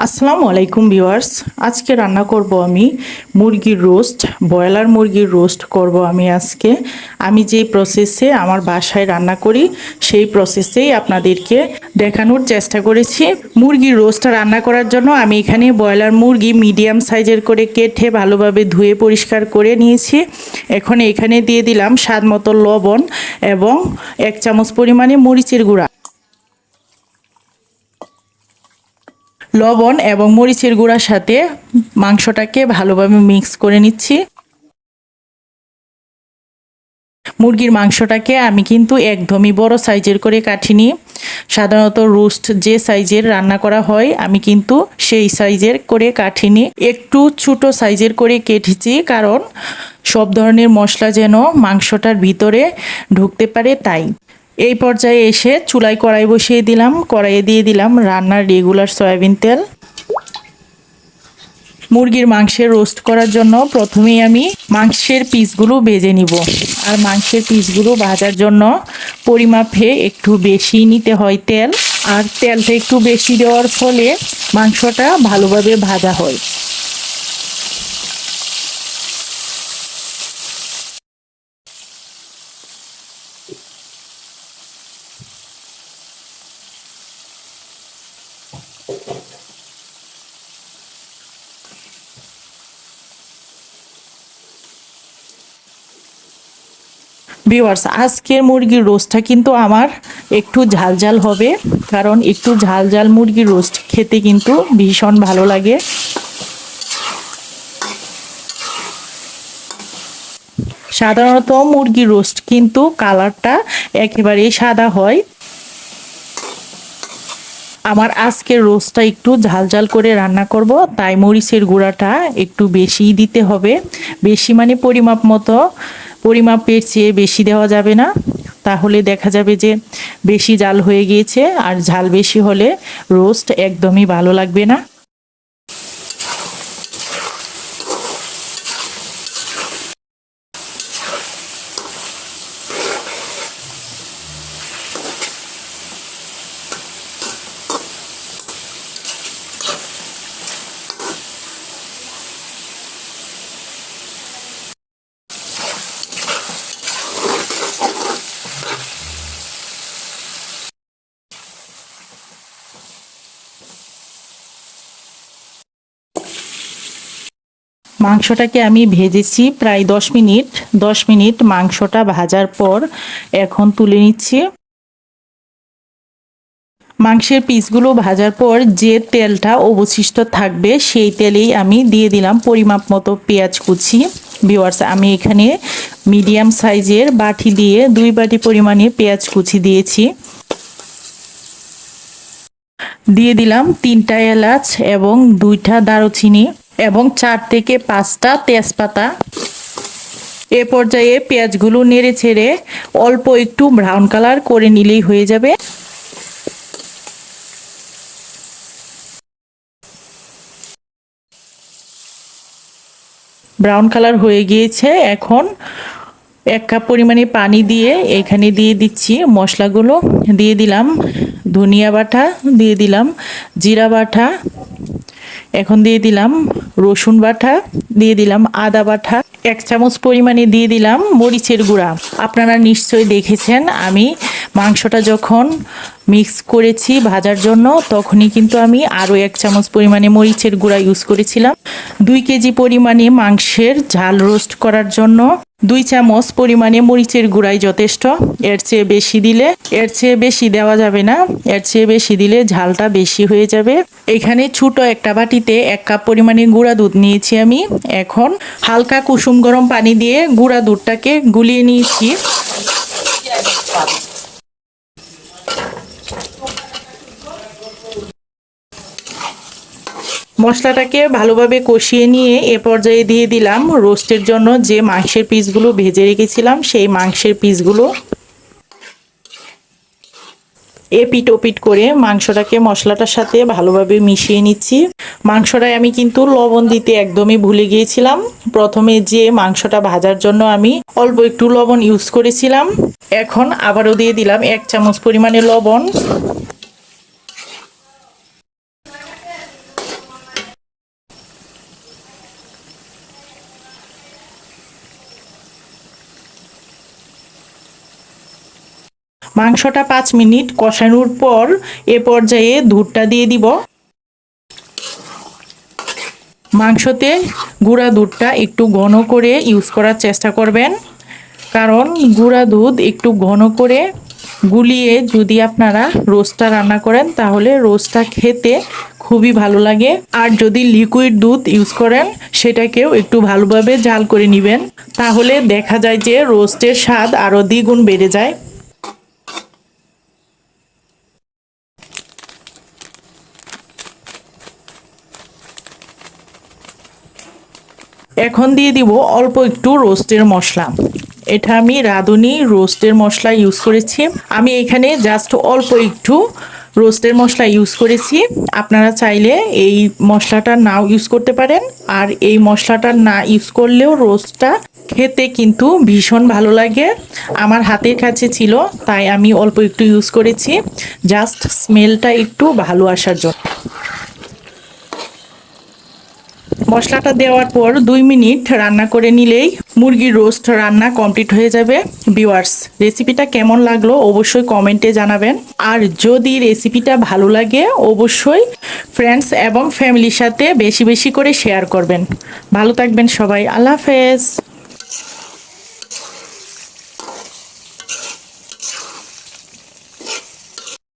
আসসালামু আলাইকুম ভিউয়ার্স। আজকে রান্না করব আমি মুরগির রোস্ট, ব্রয়লার মুরগির রোস্ট করব আমি আজকে। আমি যে প্রসেসে আমার বাসায় রান্না করি সেই প্রসেসেই আপনাদেরকে দেখানোর চেষ্টা করেছি। মুরগির রোস্টটা রান্না করার জন্য আমি এখানে ব্রয়লার মুরগি মিডিয়াম সাইজের করে কেটে ভালোভাবে ধুয়ে পরিষ্কার করে নিয়েছি। এখন এখানে দিয়ে দিলাম স্বাদ মতো লবণ এবং 1 চামচ পরিমাণে মরিচের গুঁড়া। লবণ এবং মরিচের গুঁড়ার সাথে মাংসটাকে ভালোভাবে মিক্স করে নিচ্ছি। মুরগির মাংসটাকে আমি কিন্তু একদমই বড় সাইজের করে কাটিনি। সাধারণত রোস্ট যে সাইজের রান্না করা হয় আমি কিন্তু সেই সাইজের করে কাটিনি, একটু ছোট সাইজের করে কেটেছি, কারণ সব ধরনের মশলা যেন মাংসটার ভিতরে ঢুকতে পারে তাই। এই পর্যায়ে এসে চুলায় কড়াই বসিয়ে দিলাম। কড়াইয়ে দিয়ে দিলাম রান্নার রেগুলার সয়াবিন তেল। মুরগির মাংসের রোস্ট করার জন্য প্রথমেই আমি মাংসের পিসগুলো ভেজে নিব। আর মাংসের পিসগুলো ভাজার জন্য পরিমাপে একটু বেশি নিতে হয় তেল, আর তেলটা একটু বেশি দেওয়ার ফলে মাংসটা ভালোভাবে ভাজা হয়। ভিউয়ার্স, আজকের মুরগির রোস্টটা কিন্তু আমার একটু ঝালঝাল হবে, কারণ একটু ঝালঝাল মুরগির রোস্ট খেতে কিন্তু ভীষণ ভালো লাগে। সাধারণত মুরগির রোস্ট কিন্তু কালারটা একেবারেই সাদা হয়। আমার আজকের রোস্টটা একটু ঝালঝাল করে রান্না করব, তাই মরিচের গুঁড়াটা একটু বেশিই দিতে হবে। বেশি মানে পরিমাপ মতো, পরিমাপের চেয়ে বেশি দেওয়া যাবে না, তাহলে দেখা যাবে যে বেশি ঝাল হয়ে গিয়েছে, আর ঝাল বেশি হলে রোস্ট একদমই ভালো লাগবে না। মাংসটাকে আমি ভেজেছি প্রায় 10 মিনিট। 10 মিনিট মাংসটা ভাজার পর এখন তুলে নিচ্ছি। মাংসের পিসগুলো ভাজার পর যে তেলটা অবশিষ্ট থাকবে সেই তেলেই আমি দিয়ে দিলাম পরিমাপ মতো পেঁয়াজ কুচি। ভিউয়ার্স, আমি এখানে মিডিয়াম সাইজের বাটি দিয়ে 2 বাটি পরিমাণে পেঁয়াজ কুচি দিয়েছি। দিয়ে দিলাম 3টা এলাচ এবং 2টা দারুচিনি এবং 4 থেকে 5টা তেজপাতা। এ পর্যায়ে পেঁয়াজগুলো নেড়ে ছেড়ে অল্প একটু ব্রাউন কালার করে নিলেই হয়ে যাবে। ব্রাউন কালার হয়ে গিয়েছে। এখন 1 কাপ পরিমাণে পানি দিয়ে এখানে দিয়ে দিচ্ছি মশলাগুলো। দিয়ে দিলাম ধনিয়া বাটা, দিয়ে দিলাম জিরা বাটা, এখন দিয়ে দিলাম রসুন বাটা, দিয়ে দিলাম আদা বাটা, 1 চামচ পরিমাণে দিয়ে দিলাম মরিচের গুঁড়া। আপনারা নিশ্চয়ই দেখেছেন আমি মাংসটা যখন মিক্স করেছি ভাজার জন্য, তখনই কিন্তু আমি আরও 1 চামচ পরিমাণে মরিচের গুঁড়া ইউজ করেছিলাম। 2 কেজি পরিমাণে মাংসের ঝাল রোস্ট করার জন্য 2 চামচ পরিমাণে মরিচের গুঁড়াই যথেষ্ট। এর চেয়ে বেশি দিলে, এর চেয়ে বেশি দেওয়া যাবে না, এর চেয়ে বেশি দিলে ঝালটা বেশি হয়ে যাবে। এখানে ছোট একটা বাটিতে 1 কাপ পরিমাণে গুঁড়া দুধ নিয়েছি আমি। এখন হালকা কুসুম গরম পানি দিয়ে গুঁড়া দুধটাকে গুলিয়ে নিয়েছি। মশলাটাকে ভালোভাবে কষিয়ে নিয়ে এ পর্যায়ে দিয়ে দিলাম রোস্টের জন্য যে মাংসের পিসগুলো ভেজে রেখেছিলাম সেই মাংসের পিসগুলো। এপিট ওপিট করে মাংসটাকে মশলাটার সাথে ভালোভাবে মিশিয়ে নিচ্ছি। মাংসটায় আমি কিন্তু লবণ দিতে একদমই ভুলে গিয়েছিলাম। প্রথমে যে মাংসটা ভাজার জন্য আমি অল্প একটু লবণ ইউজ করেছিলাম, এখন আবারও দিয়ে দিলাম 1 চামচ পরিমাণে লবণ। মাংসটা 5 মিনিট কষানোর পর এ পর্যায়ে দুধটা দিয়ে দিব। মাংসতে গুঁড়া দুধটা একটু ঘন করে ইউজ করার চেষ্টা করবেন, কারণ গুঁড়া দুধ একটু ঘন করে গুলিয়ে যদি আপনারা রোস্টটা রান্না করেন তাহলে রোস্টটা খেতে খুবই ভালো লাগে। আর যদি লিকুইড দুধ ইউজ করেন সেটাকেও একটু ভালোভাবে জাল করে নেবেন, তাহলে দেখা যায় যে রোস্টের স্বাদ আরও দ্বিগুণ বেড়ে যায়। এখন দিয়ে দিব অল্প একটু রোস্টের মশলা। এটা আমি রাঁধুনি রোস্টের মশলা ইউজ করেছি। আমি এখানে জাস্ট অল্প একটু রোস্টের মশলা ইউজ করেছি। আপনারা চাইলে এই মশলাটা নাও ইউজ করতে পারেন, আর এই মশলাটা না ইউজ করলেও রোস্টটা খেতে কিন্তু ভীষণ ভালো লাগে। আমার হাতের কাছে ছিল তাই আমি অল্প একটু ইউজ করেছি, জাস্ট স্মেলটা একটু ভালো আসার জন্য। মশলাটা দেওয়ার পর 2 মিনিট রান্না করে নিলেই মুরগির রোস্ট রান্না কমপ্লিট হয়ে যাবে। ভিউয়ার্স, রেসিপিটা কেমন লাগলো অবশ্যই কমেন্টে জানাবেন। আর যদি রেসিপিটা ভালো লাগে অবশ্যই ফ্রেন্ডস এবং ফ্যামিলির সাথে বেশি বেশি করে শেয়ার করবেন। ভালো থাকবেন সবাই, আল্লাহ হাফেজ।